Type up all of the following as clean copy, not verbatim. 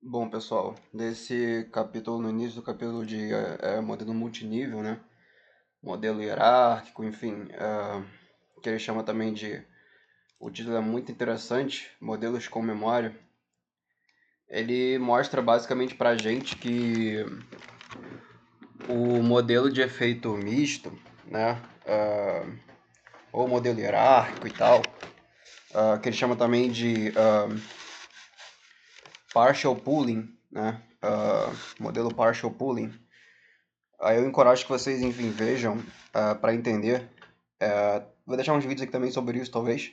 Bom, pessoal, desse capítulo, no início do capítulo de modelo multinível, né? Modelo hierárquico, enfim, que ele chama também de. O título é muito interessante, Modelos com Memória. Ele mostra basicamente pra gente que o modelo de efeito misto, né? Ou modelo hierárquico e tal, que ele chama também de partial pooling, né? Modelo partial pooling. Aí eu encorajo que vocês, enfim, vejam para entender. Vou deixar uns vídeos aqui também sobre isso, talvez,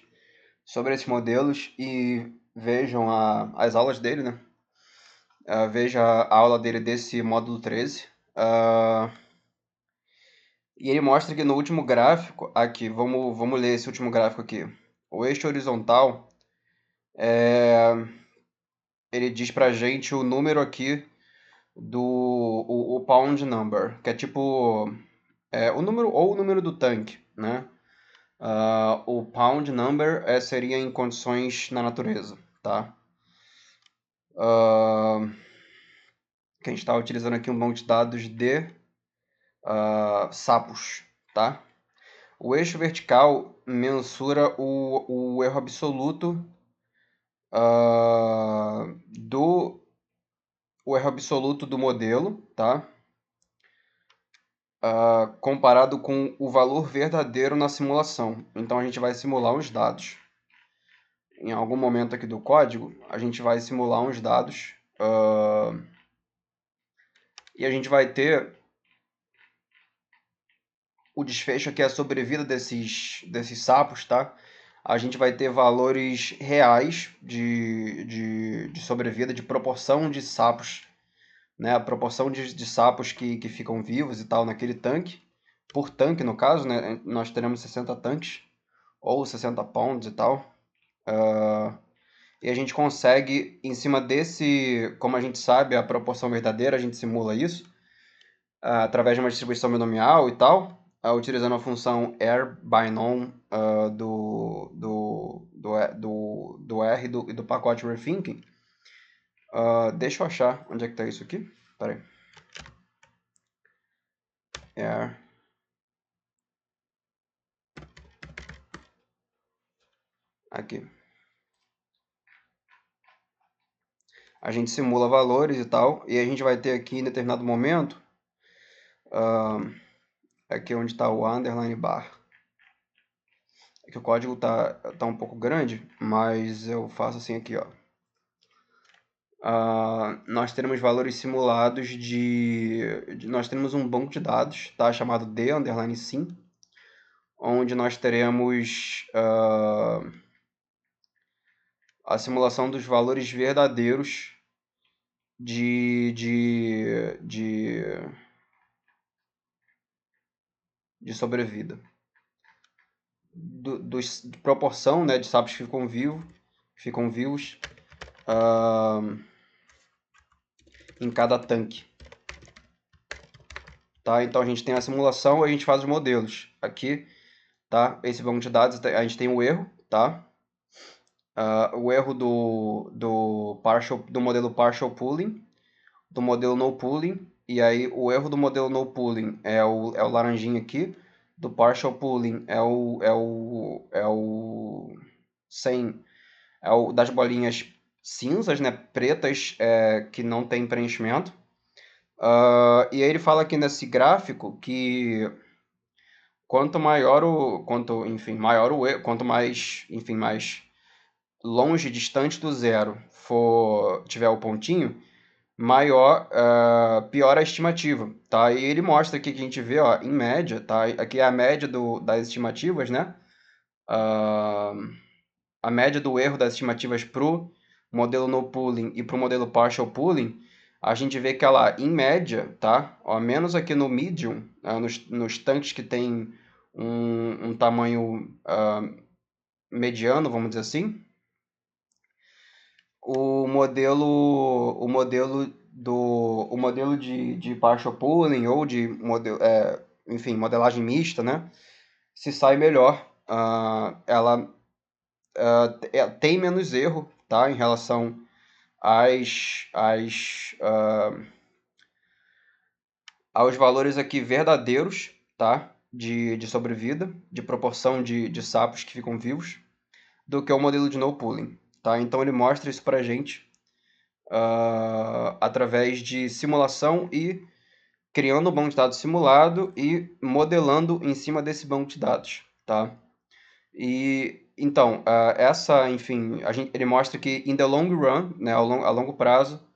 sobre esses modelos e vejam as aulas dele, né? Veja a aula dele desse módulo 13. E ele mostra que no último gráfico, aqui, vamos ler esse último gráfico aqui. O eixo horizontal, ele diz pra gente o número aqui o pound number, que é tipo o número ou o número do tanque, né? O pound number seria em condições na natureza, tá? Que a gente está utilizando aqui um banco de dados de sapos, tá? O eixo vertical mensura o erro absoluto do o erro absoluto do modelo, tá? Comparado com o valor verdadeiro na simulação. Então a gente vai simular os dados. Em algum momento aqui do código, a gente vai simular uns dados e a gente vai ter o desfecho aqui é a sobrevida desses sapos, tá? A gente vai ter valores reais de sobrevida, de proporção de sapos, né? A proporção de sapos que ficam vivos e tal naquele tanque. Por tanque, no caso, né? Nós teremos 60 tanques, ou 60 pounds e tal. E a gente consegue, em cima desse, como a gente sabe a proporção verdadeira, a gente simula isso, através de uma distribuição binomial e tal, utilizando a função air_by_none do R e do pacote rethinking. Deixa eu achar onde é que está isso aqui. Pera aí. Air. Aqui. A gente simula valores e tal, e a gente vai ter aqui em determinado momento, aqui onde está o underline bar. É que o código tá um pouco grande, mas eu faço assim aqui, ó. Nós teremos valores simulados nós teremos um banco de dados, tá, chamado d_sim, onde nós teremos a simulação dos valores verdadeiros de sobrevida. De proporção, né, de sapos que ficam vivos em cada tanque. Tá? Então a gente tem a simulação e a gente faz os modelos. Aqui, tá? Esse banco de dados, a gente tem o erro, tá? O erro do modelo partial pooling, do modelo no pooling, e aí o erro do modelo no pooling é o laranjinha aqui, do partial pooling é o sem, é o das bolinhas cinzas, né, pretas, que não tem preenchimento. E aí ele fala aqui nesse gráfico que quanto maior quanto mais, enfim, mais longe, distante do zero tiver o pontinho, pior a estimativa, tá? E ele mostra aqui que a gente vê, ó, em média, tá? Aqui é a média das estimativas, né? Ah, a média do erro das estimativas pro modelo no pooling e pro modelo partial pooling, a gente vê que ela, em média, tá? Ó, menos aqui no medium, nos tanques que tem um tamanho mediano, vamos dizer assim, o modelo de partial pooling ou enfim, modelagem mista, né, se sai melhor. Ela tem menos erro, tá, em relação as, as, ah, aos valores aqui verdadeiros, tá? De sobrevida, de proporção de sapos que ficam vivos, do que o modelo de no pooling, tá? Então ele mostra isso pra gente através de simulação e criando um banco de dados simulado e modelando em cima desse banco de dados, tá? E então, enfim, ele mostra que in the long run, né, a longo prazo,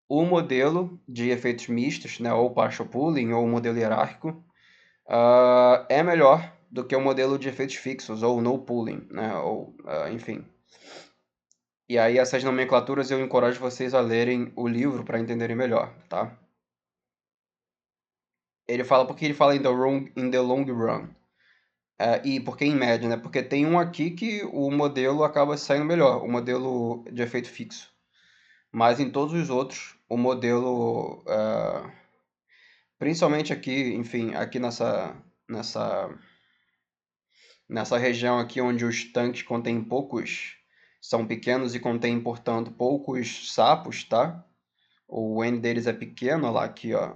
o modelo de efeitos mistos, né, ou partial pooling, ou modelo hierárquico, é melhor do que o modelo de efeitos fixos, ou no pooling, né, ou, enfim. E aí essas nomenclaturas eu encorajo vocês a lerem o livro para entenderem melhor, tá? Ele fala porque ele fala in the long run. E por que em média, né? Porque tem um aqui que o modelo acaba saindo melhor, o modelo de efeito fixo. Mas em todos os outros, o modelo, principalmente aqui, enfim, aqui nessa região aqui onde os tanques contêm poucos, são pequenos e contêm, portanto, poucos sapos, tá? O N deles é pequeno, olha lá aqui, ó.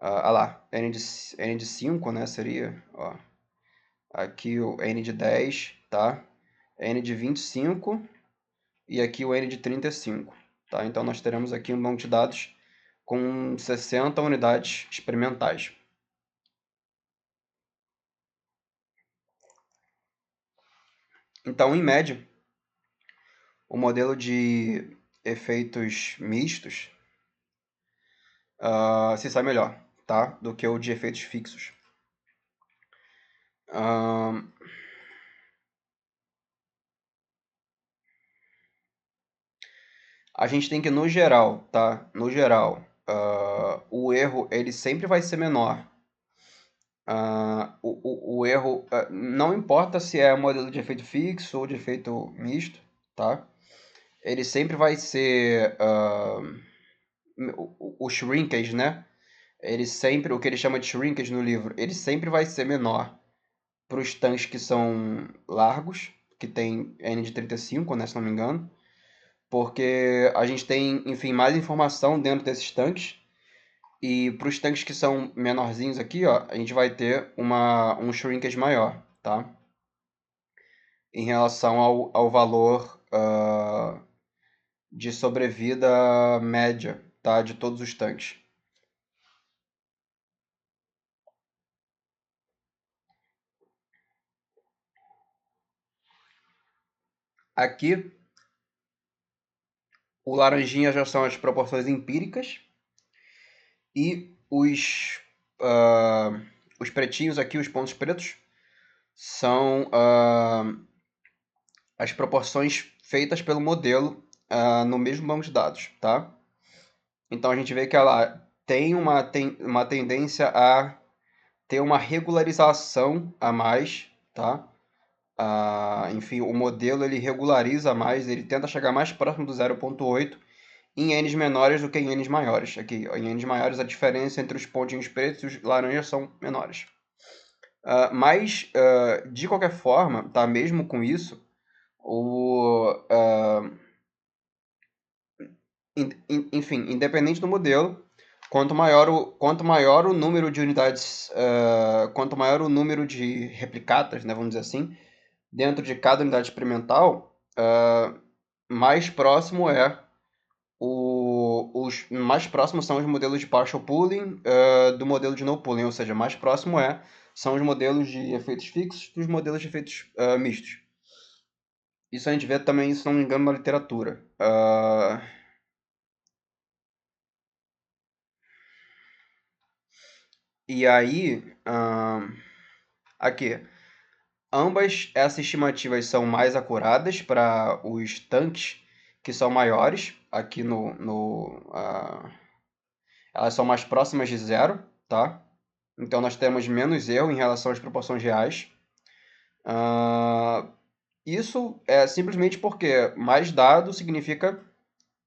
Olha lá, N de 5, né? Seria, ó. Aqui o N de 10, tá? N de 25 e aqui o N de 35, tá? Então nós teremos aqui um banco de dados com 60 unidades experimentais. Então, em média, o modelo de efeitos mistos se sai melhor, tá? Do que o de efeitos fixos. A gente tem que, no geral, tá? No geral, o erro ele sempre vai ser menor. O erro, não importa se é modelo de efeito fixo ou de efeito misto, tá? Ele sempre vai ser o shrinkage, né? Ele sempre, o que ele chama de shrinkage no livro, ele sempre vai ser menor para os tanques que são largos, que tem N de 35, né, se não me engano, porque a gente tem, enfim, mais informação dentro desses tanques. E para os tanques que são menorzinhos aqui, ó, a gente vai ter um shrinkage maior, tá? Em relação ao valor de sobrevida média, tá? De todos os tanques. Aqui, o laranjinha já são as proporções empíricas e os pretinhos aqui, os pontos pretos, são as proporções feitas pelo modelo no mesmo banco de dados, tá? Então a gente vê que ela tem uma tendência a ter uma regularização a mais, tá? Enfim, o modelo ele regulariza mais, ele tenta chegar mais próximo do 0,8 em N's menores do que em N's maiores. Aqui, em N's maiores, a diferença entre os pontinhos pretos e os laranjas são menores. Mas, de qualquer forma, tá? Mesmo com isso, enfim, independente do modelo, quanto maior o número de unidades, quanto maior o número de replicatas, né, vamos dizer assim, dentro de cada unidade experimental, mais próximo os mais próximos são os modelos de partial pooling do modelo de no pooling, ou seja, mais próximo são os modelos de efeitos fixos dos modelos de efeitos mistos. Isso a gente vê também, se não me engano, na literatura. E aí, aqui, ambas essas estimativas são mais acuradas para os tanques que são maiores. Aqui elas são mais próximas de zero, tá? Então nós temos menos erro em relação às proporções reais. Isso é simplesmente porque mais dado significa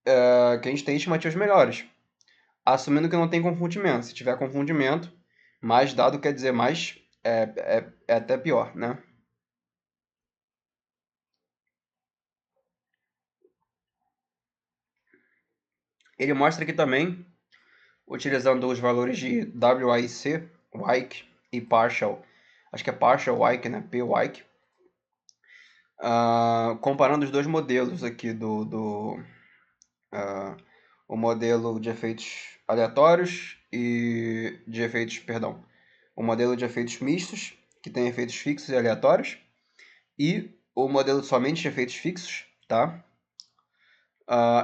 que a gente tem estimativas melhores. Assumindo que não tem confundimento. Se tiver confundimento, mais dado quer dizer mais. É até pior, né? Ele mostra aqui também, utilizando os valores de WIC, WIC e Partial, acho que é Partial WIC, né? PWIC, comparando os dois modelos aqui uh, o modelo de efeitos aleatórios e de efeitos, perdão, o modelo de efeitos mistos, que tem efeitos fixos e aleatórios, e o modelo somente de efeitos fixos, tá?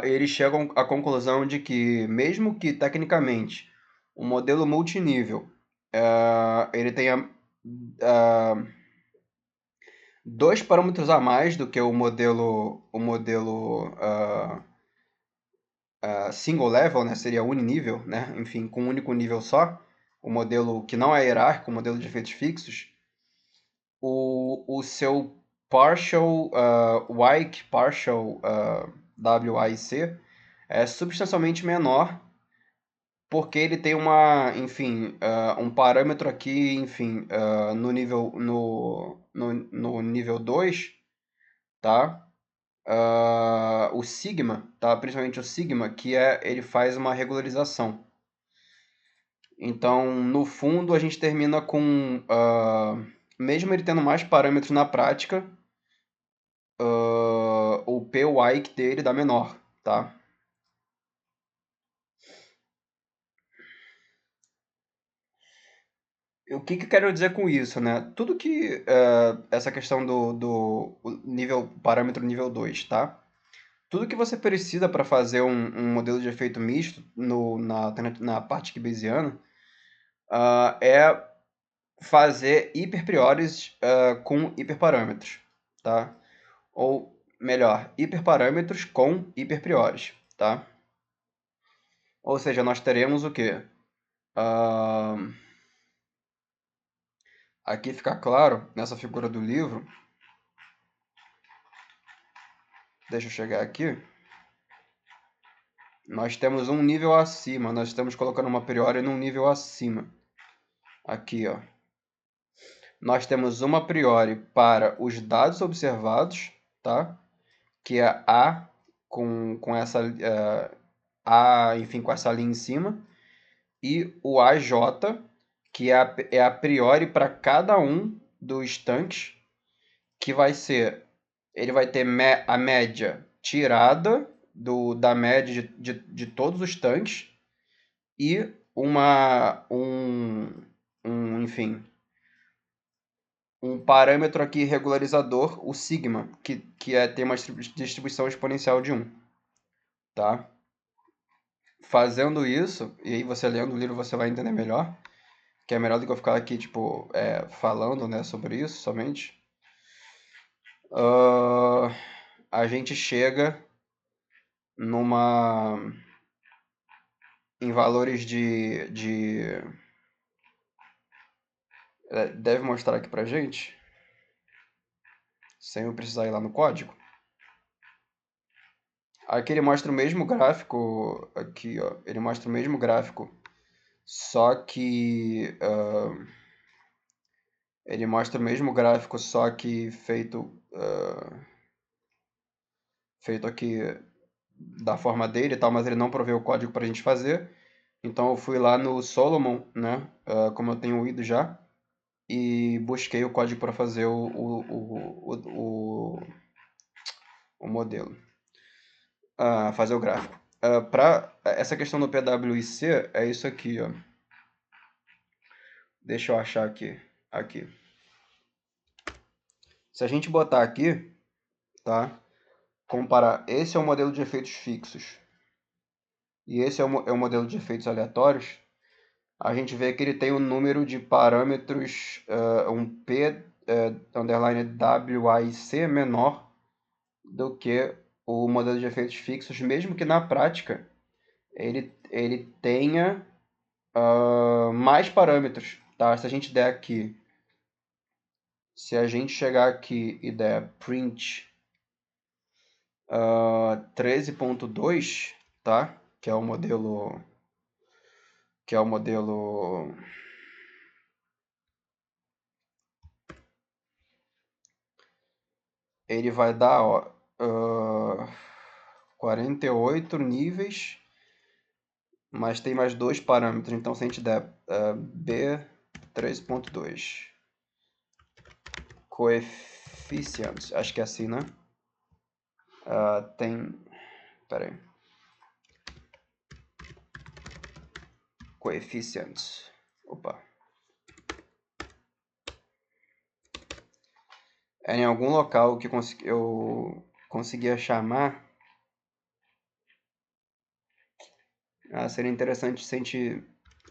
Eles chegam à conclusão de que, mesmo que tecnicamente o modelo multinível ele tenha dois parâmetros a mais do que o modelo single level, né, seria uninível, né, enfim, com um único nível só, o modelo que não é hierárquico, o modelo de efeitos fixos, o seu partial WIC, partial WIC, é substancialmente menor, porque ele tem enfim, um parâmetro aqui, enfim, no nível 2, tá? O sigma, tá? Principalmente o sigma, ele faz uma regularização. Então, no fundo, a gente termina com, mesmo ele tendo mais parâmetros na prática, o PWIC dele dá menor, tá? O que eu quero dizer com isso, né? Tudo que essa questão do nível parâmetro nível 2, tá? Tudo que você precisa para fazer um modelo de efeito misto na parte bayesiana é fazer hiperpriores com hiperparâmetros, tá? Ou melhor, hiperparâmetros com hiperpriores, tá? Ou seja, nós teremos o quê? Ah, aqui fica claro, nessa figura do livro, deixa eu chegar aqui, nós temos um nível acima, nós estamos colocando uma priori num nível acima. Aqui, ó. Nós temos uma priori para os dados observados, tá? Que é A com essa enfim, com essa linha em cima, e o AJ, que é a priori para cada um dos tanques, que vai ser, ele vai ter a média tirada da média de todos os tanques e enfim, um parâmetro aqui regularizador, o sigma, que tem uma distribuição exponencial de 1, tá? Fazendo isso, e aí você lendo o livro você vai entender melhor, que é melhor do que eu ficar aqui, tipo, falando, né, sobre isso somente. A gente chega numa em valores deve mostrar aqui pra gente, sem eu precisar ir lá no código. Aqui ele mostra o mesmo gráfico, aqui, ó, ele mostra o mesmo gráfico, só que ele mostra o mesmo gráfico, só que feito aqui da forma dele e tal, mas ele não proveu o código para a gente fazer. Então eu fui lá no Solomon, né, como eu tenho ido já, e busquei o código para fazer o modelo, fazer o gráfico. Para essa questão do PWC, é isso aqui, ó. Deixa eu achar aqui. Aqui. Se a gente botar aqui, tá? Comparar, esse é o modelo de efeitos fixos e esse é o modelo de efeitos aleatórios, a gente vê que ele tem um número de parâmetros, um P underline WIC menor do que o modelo de efeitos fixos, mesmo que na prática ele tenha mais parâmetros, tá? Se a gente chegar aqui e der print 13.2, tá? Que é o modelo ele vai dar, ó, 48 níveis mas tem mais dois parâmetros. Então, se a gente der B3.2 coeficientes, acho que é assim, né? Pera aí. Coeficientes. Opa. É em algum local que eu conseguia chamar. Seria interessante se a gente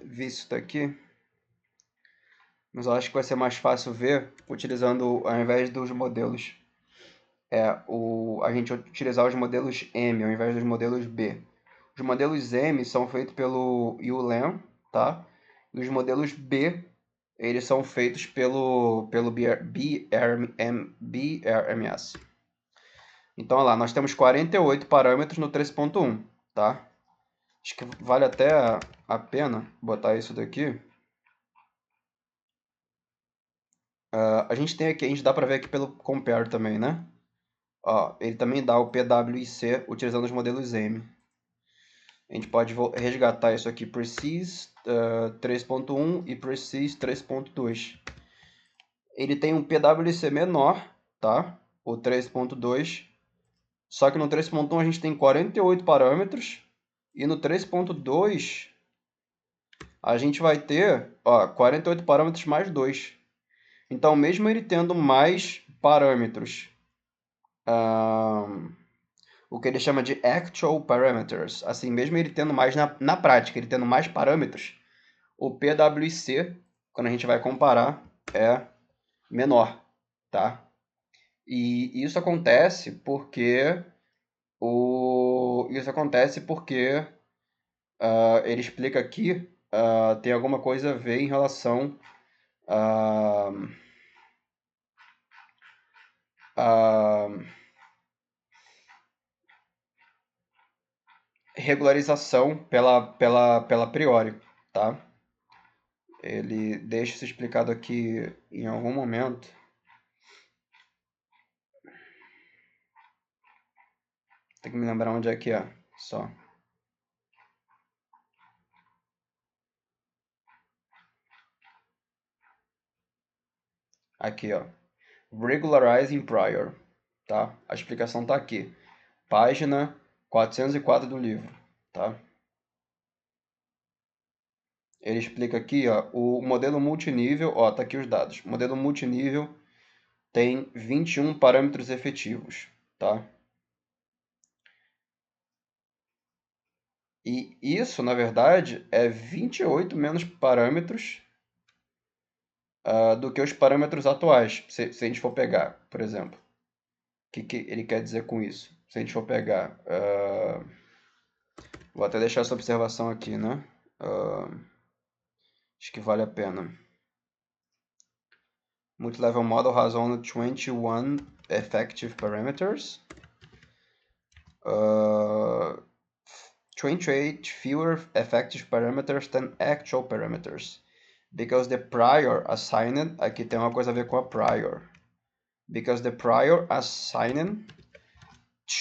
visse isso daqui. Mas eu acho que vai ser mais fácil ver utilizando, ao invés dos modelos, a gente utilizar os modelos M ao invés dos modelos B. Os modelos M são feitos pelo ULAM, tá? E os modelos B, eles são feitos pelo BRMS. Então, olha lá, nós temos 48 parâmetros no 3.1, tá? Acho que vale até a pena botar isso daqui. A gente tem aqui, a gente dá para ver aqui pelo compare também, né? Ó, ele também dá o PWC utilizando os modelos M. A gente pode resgatar isso aqui, Precise 3.1 e Precise 3.2. Ele tem um PWC menor, tá? O 3.2. Só que no 3.1 a gente tem 48 parâmetros. E no 3.2 a gente vai ter 48 parâmetros mais 2. Então, mesmo ele tendo mais parâmetros, o que ele chama de actual parameters, assim, mesmo ele tendo mais na prática, ele tendo mais parâmetros, o PWC, quando a gente vai comparar, é menor, tá? E isso acontece porque ele explica aqui, tem alguma coisa a ver em relação a regularização pela priori, tá? Ele deixa isso explicado aqui em algum momento. Tem que me lembrar onde é que é, só. Aqui, ó. Regularizing prior, tá? A explicação tá aqui. Página 404 do livro, tá? Ele explica aqui, ó, o modelo multinível, ó, tá aqui os dados. O modelo multinível tem 21 parâmetros efetivos, tá? E isso, na verdade, é 28 menos parâmetros do que os parâmetros atuais. Se a gente for pegar, por exemplo, o que ele quer dizer com isso? Se a gente for pegar, vou até deixar essa observação aqui, né? Acho que vale a pena. Multilevel model has only 21 effective parameters. 28 fewer effective parameters than actual parameters. Because the prior assigned, aqui tem uma coisa a ver com a prior. Because the prior assigned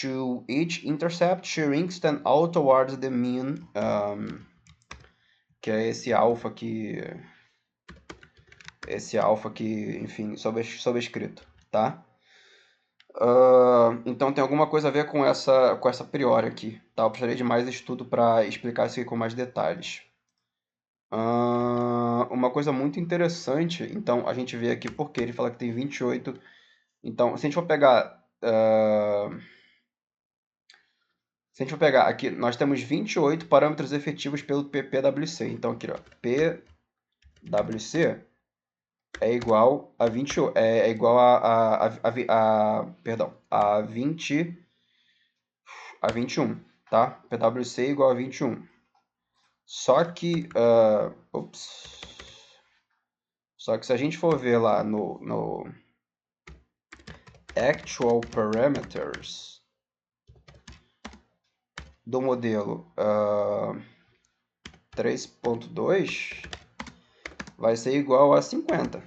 to each intercept shrinks then all towards the mean, que é esse alfa que, enfim, sobrescrito, tá? Então tem alguma coisa a ver com essa priori aqui, tá? Eu precisaria de mais estudo para explicar isso aqui com mais detalhes. Uma coisa muito interessante, então a gente vê aqui porque ele fala que tem 28. Então, se a gente for pegar aqui, nós temos 28 parâmetros efetivos pelo PWC. Então aqui, ó, PWC é igual a 20, é igual perdão, a 21, tá? PWC é igual a 21. Só que se a gente for ver lá no actual parameters do modelo 3.2 vai ser igual a 50.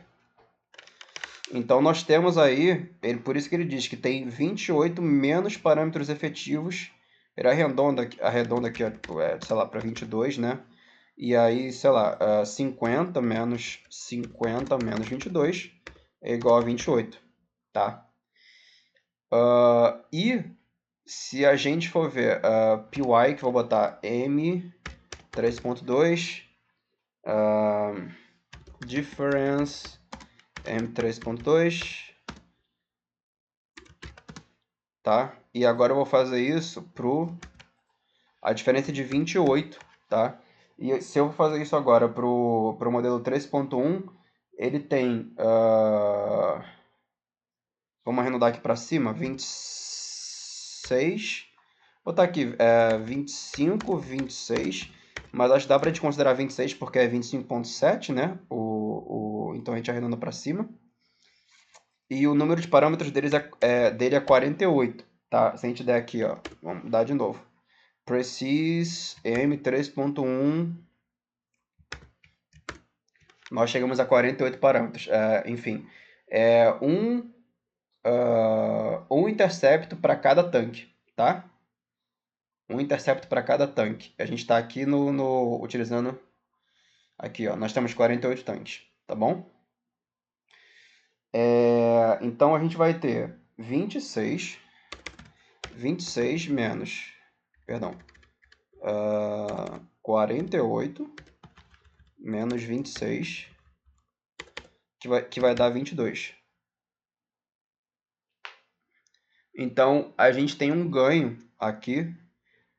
Então nós temos aí, por isso que ele diz que tem 28 menos parâmetros efetivos Ele arredonda aqui, sei lá, para 22, né? E aí, sei lá, 50 menos 22 é igual a 28, tá? E se a gente for ver py, que eu vou botar m 3.2, difference m3.2, tá? E agora eu vou fazer isso a diferença de 28, tá? E se eu for fazer isso agora pro modelo 3.1, ele tem, vamos arredondar aqui para cima, 26, vou botar aqui 25, 26, mas acho que dá para a gente considerar 26 porque é 25.7, né? Então a gente arredonda para cima. E o número de parâmetros dele é 48, tá? Se a gente der aqui, ó, vamos dar de novo. Precis M3.1, nós chegamos a 48 parâmetros. Enfim, é um intercepto para cada tanque, tá? Um intercepto para cada tanque. A gente está aqui utilizando... Aqui, ó, nós temos 48 tanques, tá bom? Então a gente vai ter 26 menos... Perdão. 48 menos 26, que vai dar 22. Então, a gente tem um ganho aqui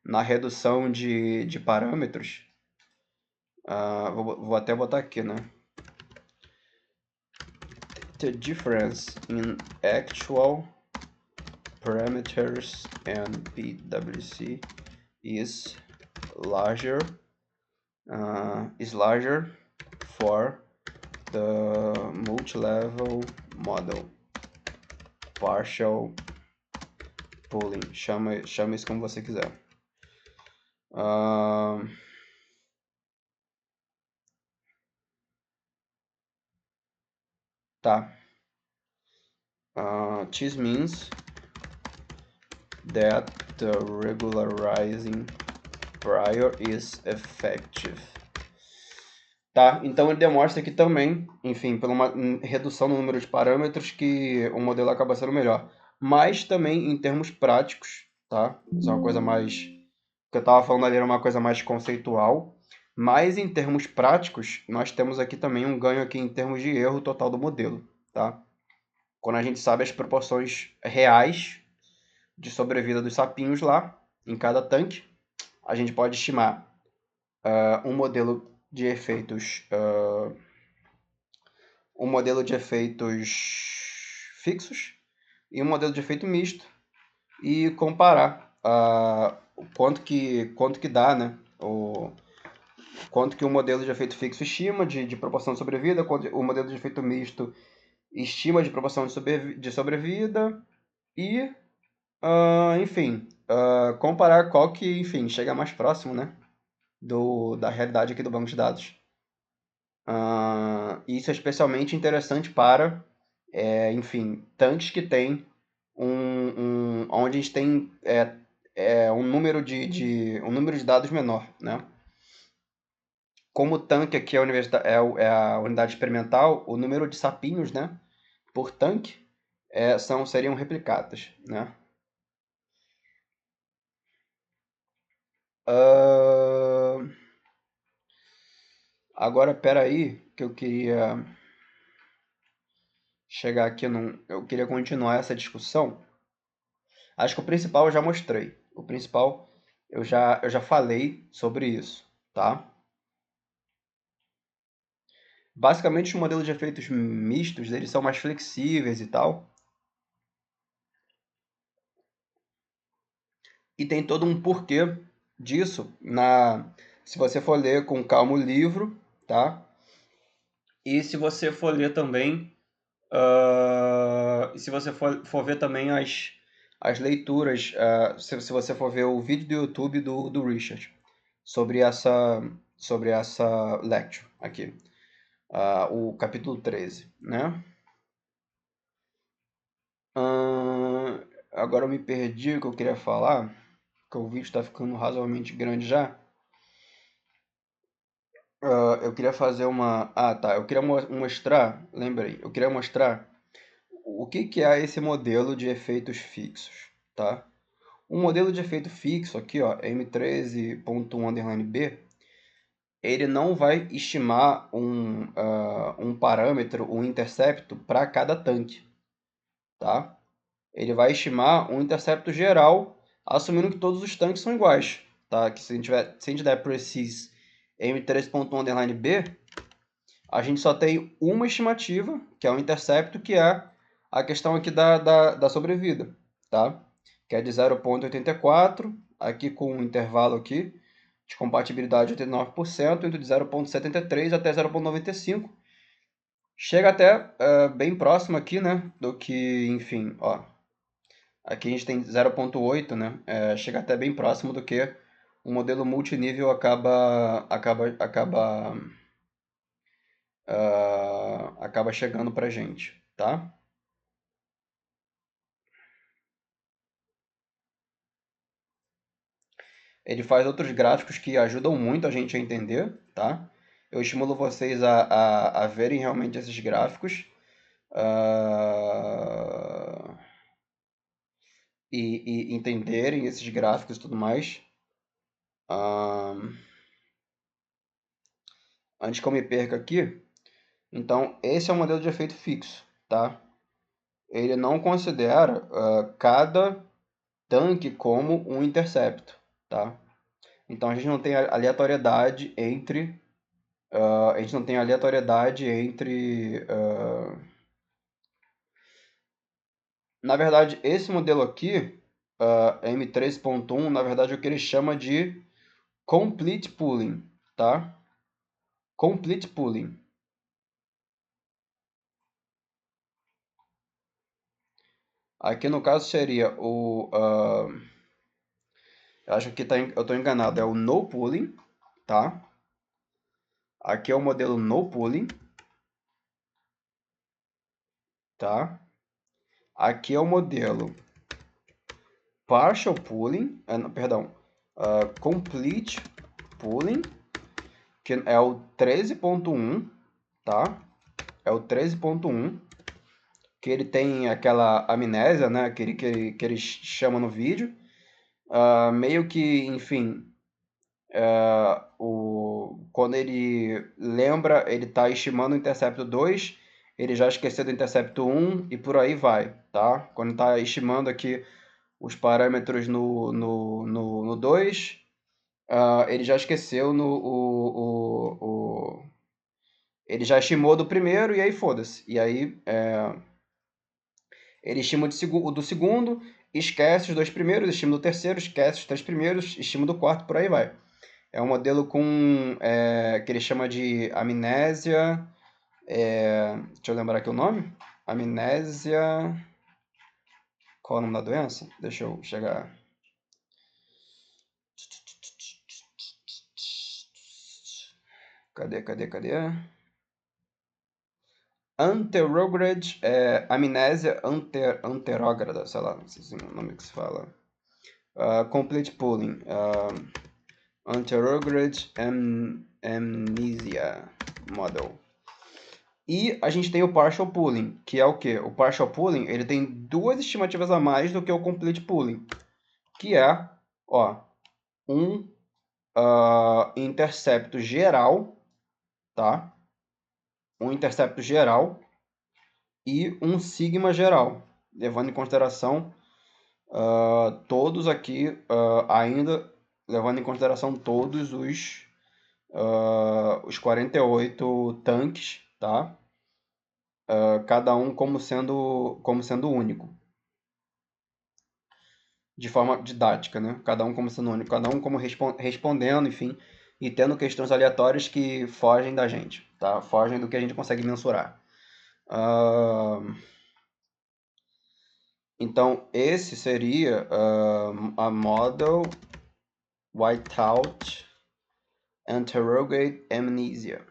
na redução de parâmetros. Vou até botar aqui, né? The difference in actual parameters and PWC is larger for the multi-level model. Partial pooling. Chama isso como você quiser. Tá. This means that the regularizing prior is effective. Tá, então ele demonstra que também, enfim, por uma redução no número de parâmetros, que o modelo acaba sendo melhor. Mas também em termos práticos, tá? Isso é uma coisa mais... O que eu estava falando ali era uma coisa mais conceitual. Mas em termos práticos, nós temos aqui também um ganho aqui em termos de erro total do modelo, tá? Quando a gente sabe as proporções reais de sobrevida dos sapinhos lá, em cada tanque, a gente pode estimar um modelo de efeitos fixos e um modelo de efeito misto e comparar quanto que dá, né? Quanto que o modelo de efeito fixo estima de proporção de sobrevida, quanto o modelo de efeito misto estima de proporção de sobrevida e, enfim, comparar qual que, enfim, chega mais próximo, né? Da realidade aqui do banco de dados. Isso é especialmente interessante para, enfim, tanques que tem onde a gente tem um número de dados menor, né? Como o tanque aqui é a unidade experimental, o número de sapinhos, né, por tanque seriam replicadas, né? Agora, peraí, que eu queria chegar aqui eu queria continuar essa discussão. Acho que o principal eu já mostrei. O principal eu já falei sobre isso, tá? Basicamente, os modelos de efeitos mistos, eles são mais flexíveis e tal. E tem todo um porquê disso se você for ler com calma o livro, tá? E se você for ler também, se você for ver também as leituras, se você for ver o vídeo do YouTube do Richard sobre essa lecture aqui, o capítulo 13, né? Agora eu me perdi o que eu queria falar. porque o vídeo está ficando razoavelmente grande já. Eu queria fazer uma... Ah, tá. Eu queria mostrar... Lembrei. Eu queria mostrar o que que é esse modelo de efeitos fixos, tá? O modelo de efeito fixo aqui, ó, M13.1_B, ele não vai estimar um parâmetro, um intercepto para cada tanque, tá? Ele vai estimar um intercepto geral, assumindo que todos os tanques são iguais, tá? Que se a gente der precis M3.1_B, a gente só tem uma estimativa, que é o intercepto, que é a questão aqui da sobrevida, tá? Que é de 0,84, aqui com um intervalo aqui de compatibilidade de 89%, indo de 0,73 até 0,95. Chega até bem próximo aqui, né? Do que, enfim, ó. Aqui a gente tem 0,8, né? Chega até bem próximo do que o modelo multinível acaba chegando pra gente, tá? Ele faz outros gráficos que ajudam muito a gente a entender, tá? Eu estimulo vocês a verem realmente esses gráficos ah, e entenderem esses gráficos e tudo mais. Ah, antes que eu me perca aqui, então esse é o modelo de efeito fixo, tá? Ele não considera cada tanque como um intercepto, tá? Então a gente não tem aleatoriedade entre a gente não tem aleatoriedade entre na verdade esse modelo aqui M3.1, na verdade é o que ele chama de complete pooling, tá? Complete pooling. Aqui no caso seria eu acho que eu estou enganado, é o no pooling, tá? Aqui é o modelo no pooling, tá? Aqui é o modelo partial pooling, perdão, complete pooling, que é o 13.1, tá? É o 13.1, que ele tem aquela amnésia, né? Que ele chama no vídeo. Meio que, enfim, quando ele lembra, ele está estimando o intercepto 2, ele já esqueceu do intercepto 1 e por aí vai, tá? Quando está estimando aqui os parâmetros no 2, ele já esqueceu ele já estimou do primeiro e aí foda-se. E aí ele estima o do segundo, esquece os dois primeiros, estima do terceiro, esquece os três primeiros, estima do quarto, por aí vai. É um modelo que ele chama de amnésia. Deixa eu lembrar aqui o nome. Amnésia. Qual é o nome da doença? Deixa eu chegar. Cadê? Anterograde, amnésia anterógrada, sei lá, não sei se é o nome que se fala. Complete pooling. Anterograde amnesia model. E a gente tem o partial pooling, que é o quê? O partial pooling, ele tem duas estimativas a mais do que o complete pooling, que é, ó, um intercepto geral, tá? Um intercepto geral e um sigma geral, levando em consideração todos aqui, ainda levando em consideração todos os 48 tanques, tá? Cada um como sendo único, de forma didática, né? Cada um como sendo único, cada um como respondendo, enfim, e tendo questões aleatórias que fogem da gente, tá? Fogem do que a gente consegue mensurar. Então, esse seria a model whiteout interrogate amnesia,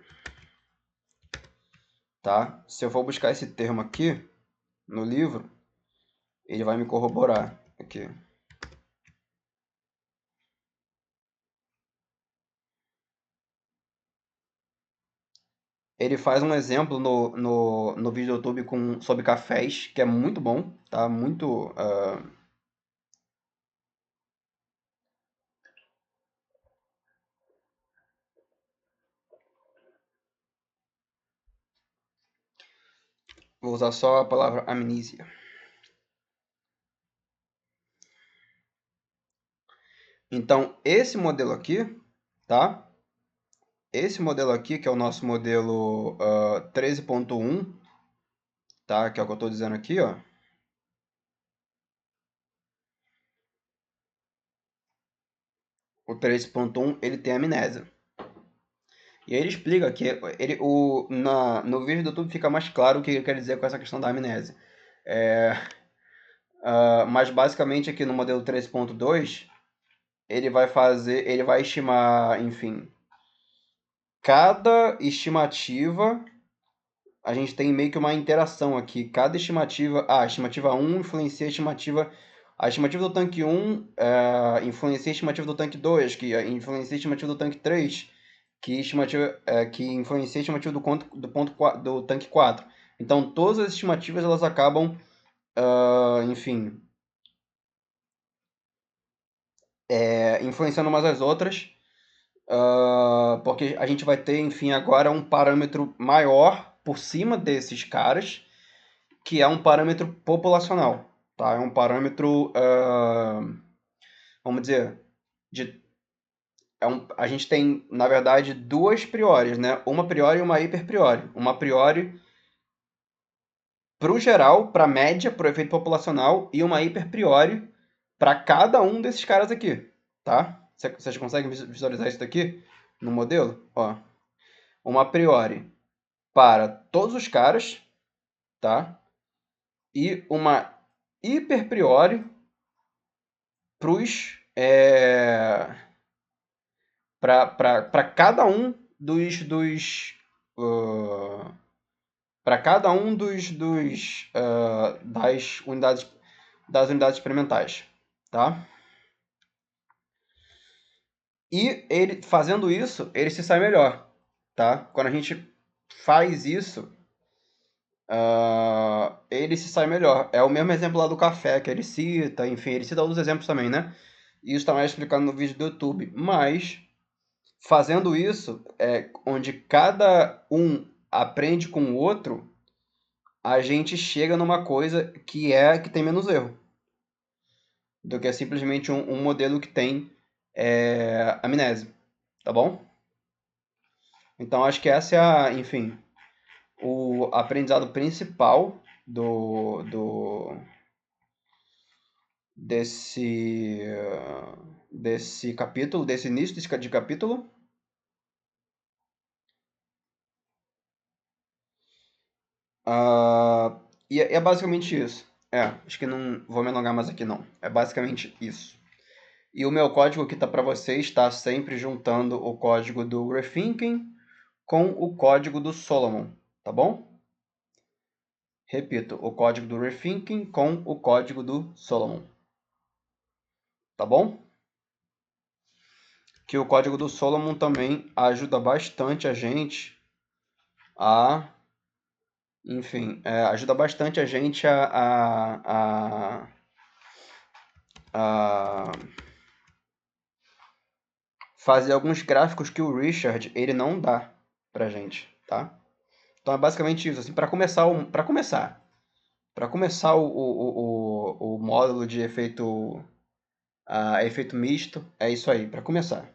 tá? Se eu for buscar esse termo aqui no livro, ele vai me corroborar aqui. Ele faz um exemplo no vídeo do YouTube sobre cafés, que é muito bom, tá? Muito. Vou usar só a palavra amnésia. Então, esse modelo aqui, tá? Esse modelo aqui, que é o nosso modelo 13.1, tá? Que é o que eu estou dizendo aqui, ó. O 3.1, ele tem amnésia. E aí ele explica que no vídeo do YouTube fica mais claro o que ele quer dizer com essa questão da amnésia. Mas basicamente aqui no modelo 3.2, ele vai estimar, enfim, cada estimativa, a gente tem meio que uma interação aqui. Cada estimativa, a estimativa 1 influencia a estimativa do tanque 1 influencia a estimativa do tanque 2, que influencia a estimativa do tanque 3, que influencia a estimativa do tanque 4. Então, todas as estimativas elas acabam, enfim, influenciando umas às outras, porque a gente vai ter, enfim, agora um parâmetro maior por cima desses caras, que é um parâmetro populacional, tá? É um parâmetro, vamos dizer, de, a gente tem, na verdade, duas priores, né? Uma priori e uma hiper priori. Uma priori para o geral, para a média, para o efeito populacional, e uma hiper priori para cada um desses caras aqui, tá? Vocês conseguem visualizar isso daqui no modelo? Ó, uma priori para todos os caras, tá? E uma hiper priori para cada um para cada um das unidades experimentais, tá? E ele fazendo isso, ele se sai melhor, tá? Quando a gente faz isso, ele se sai melhor. É o mesmo exemplo lá do café que ele cita, enfim, ele cita outros exemplos também, né? Isso está mais explicado no vídeo do YouTube. Mas, fazendo isso, onde cada um aprende com o outro, a gente chega numa coisa que tem menos erro do que simplesmente um modelo que tem amnésia, tá bom? Então, acho que essa é enfim, o aprendizado principal desse, desse capítulo, desse início de capítulo. E é basicamente isso. Acho que não vou me alongar mais aqui não. É basicamente isso. E o meu código que está para vocês está sempre juntando o código do Rethinking com o código do Solomon, tá bom? Repito, o código do Rethinking com o código do Solomon, tá bom? Que o código do Solomon também ajuda bastante a gente a, enfim, ajuda bastante a gente a fazer alguns gráficos que o Richard ele não dá pra gente, tá? Então é basicamente isso, assim, para começar o módulo de efeito efeito misto, é isso aí, para começar.